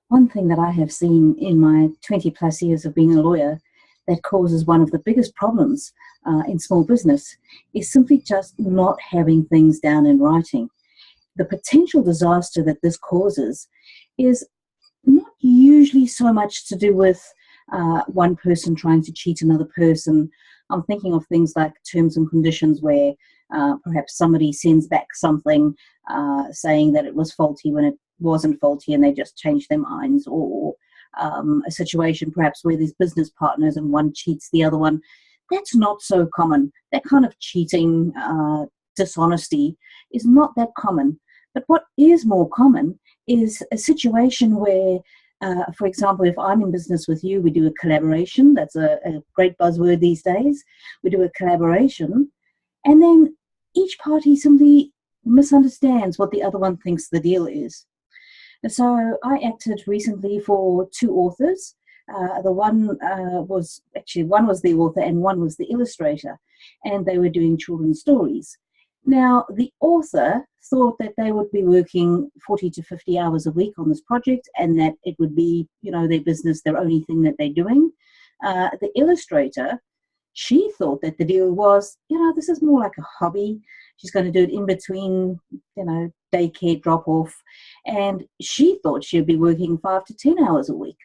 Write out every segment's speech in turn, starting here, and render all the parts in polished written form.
One thing that I have seen in my 20 plus years of being a lawyer that causes one of the biggest problems in small business is simply just not having things down in writing. The potential disaster that this causes is not usually so much to do with one person trying to cheat another person. I'm thinking of things like terms and conditions where perhaps somebody sends back something saying that it was faulty when it wasn't faulty and they just changed their minds, or a situation perhaps where there's business partners and one cheats the other one. That's not so common. That kind of cheating, dishonesty is not that common. But what is more common is a situation where, for example, if I'm in business with you, we do a collaboration. That's a great buzzword these days. We do a collaboration, and then each party simply misunderstands what the other one thinks the deal is. And so I acted recently for two authors. The one was the author and one was the illustrator, and they were doing children's stories. Now, the author thought that they would be working 40 to 50 hours a week on this project and that it would be, their business, their only thing that they're doing. The illustrator, she thought that the deal was, this is more like a hobby. She's going to do it in between, daycare drop-off. And she thought she'd be working 5 to 10 hours a week.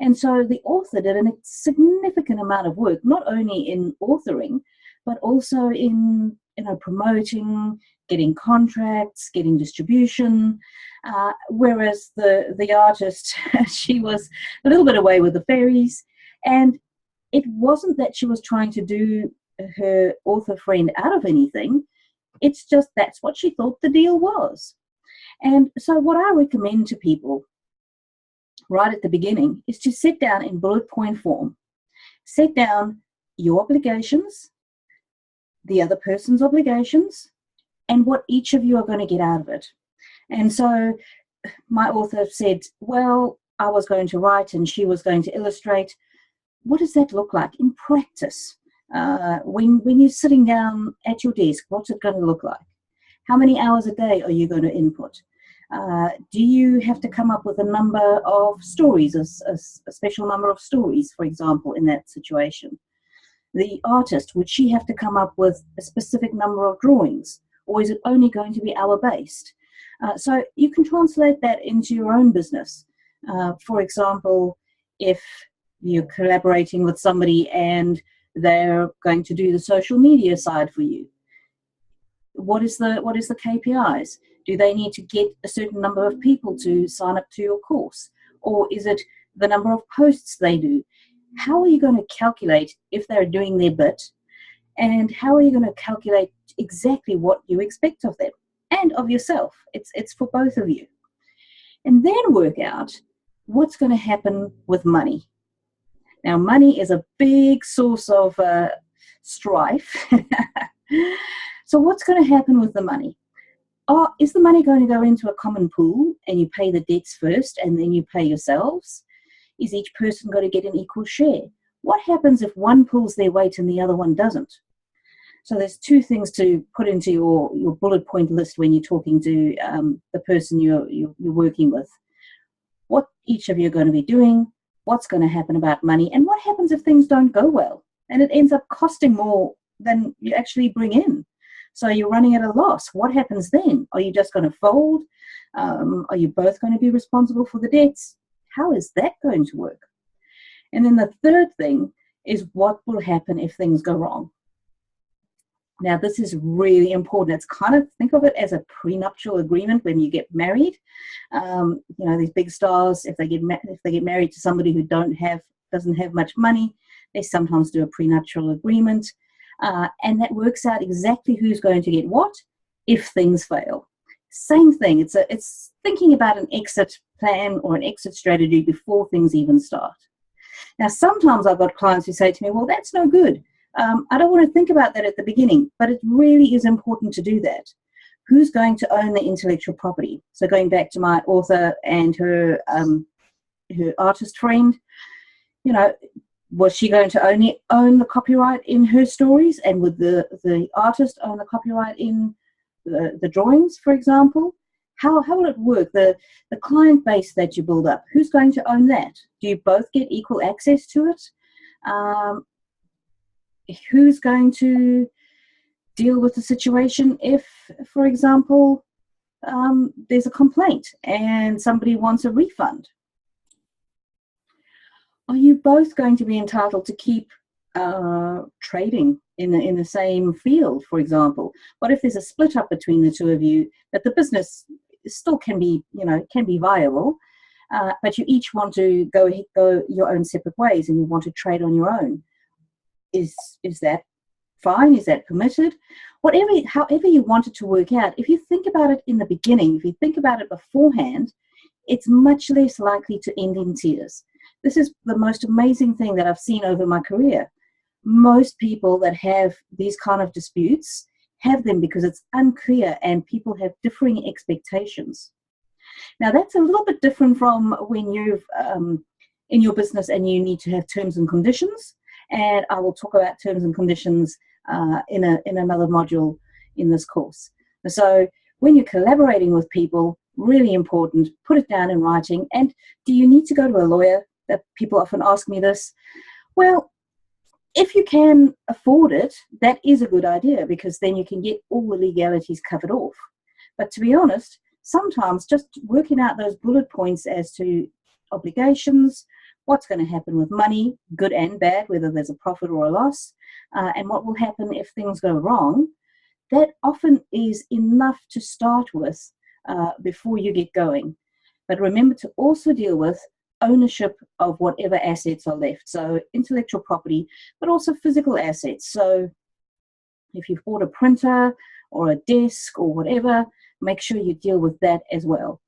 And so the author did a significant amount of work, not only in authoring, but also in promoting, getting contracts, getting distribution, whereas the artist, she was a little bit away with the fairies. And it wasn't that she was trying to do her author friend out of anything. It's just that's what she thought the deal was. And so what I recommend to people right at the beginning is to sit down in bullet point form. Set down your obligations, the other person's obligations, and what each of you are going to get out of it. And so my author said, well, I was going to write and she was going to illustrate. What does that look like in practice? When you're sitting down at your desk, what's it going to look like? How many hours a day are you going to input? Do you have to come up with a number of stories, a special number of stories, for example, in that situation? The artist, would she have to come up with a specific number of drawings, or is it only going to be hour-based? So you can translate that into your own business. For example, if you're collaborating with somebody and they're going to do the social media side for you, what is the KPIs? Do they need to get a certain number of people to sign up to your course? Or is it the number of posts they do? How are you going to calculate if they're doing their bit? And how are you going to calculate exactly what you expect of them and of yourself? It's for both of you. And then work out what's going to happen with money. Now, money is a big source of strife. So what's going to happen with the money? Is the money going to go into a common pool and you pay the debts first and then you pay yourselves? Is each person going to get an equal share? What happens if one pulls their weight and the other one doesn't? So there's two things to put into your bullet point list when you're talking to the person you're working with. What each of you are going to be doing, what's going to happen about money, and what happens if things don't go well and it ends up costing more than you actually bring in. So you're running at a loss. What happens then? Are you just going to fold? Are you both going to be responsible for the debts? How is that going to work? And then the third thing is what will happen if things go wrong. Now, this is really important. It's kind of, think of it as a prenuptial agreement when you get married. These big stars, if they get married to somebody who doesn't have much money, they sometimes do a prenuptial agreement. And that works out exactly who's going to get what if things fail. Same thing. It's thinking about an exit plan or an exit strategy before things even start. Now, sometimes I've got clients who say to me, well, that's no good. I don't want to think about that at the beginning, but it really is important to do that. Who's going to own the intellectual property? So going back to my author and her artist friend, was she going to only own the copyright in her stories, and would the artist own the copyright in the drawings, for example? how will it work? The client base that you build up, who's going to own that? Do you both get equal access to it? Who's going to deal with the situation if, for example, there's a complaint and somebody wants a refund? Are you both going to be entitled to keep trading in the same field, for example? What if there's a split up between the two of you, but the business still can be, can be viable, but you each want to go your own separate ways and you want to trade on your own? Is that fine? Is that permitted? However you want it to work out, if you think about it in the beginning, if you think about it beforehand, it's much less likely to end in tears. This is the most amazing thing that I've seen over my career. Most people that have these kind of disputes have them because it's unclear and people have differing expectations. Now, that's a little bit different from when you've in your business and you need to have terms and conditions. And I will talk about terms and conditions in another module in this course. So when you're collaborating with people, really important, put it down in writing. And do you need to go to a lawyer? That people often ask me this. Well, if you can afford it, that is a good idea, because then you can get all the legalities covered off. But to be honest, sometimes just working out those bullet points as to obligations, what's going to happen with money, good and bad, whether there's a profit or a loss, and what will happen if things go wrong, that often is enough to start with before you get going. But remember to also deal with ownership of whatever assets are left. So intellectual property, but also physical assets. So if you've bought a printer or a desk or whatever, make sure you deal with that as well.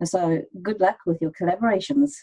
So good luck with your collaborations.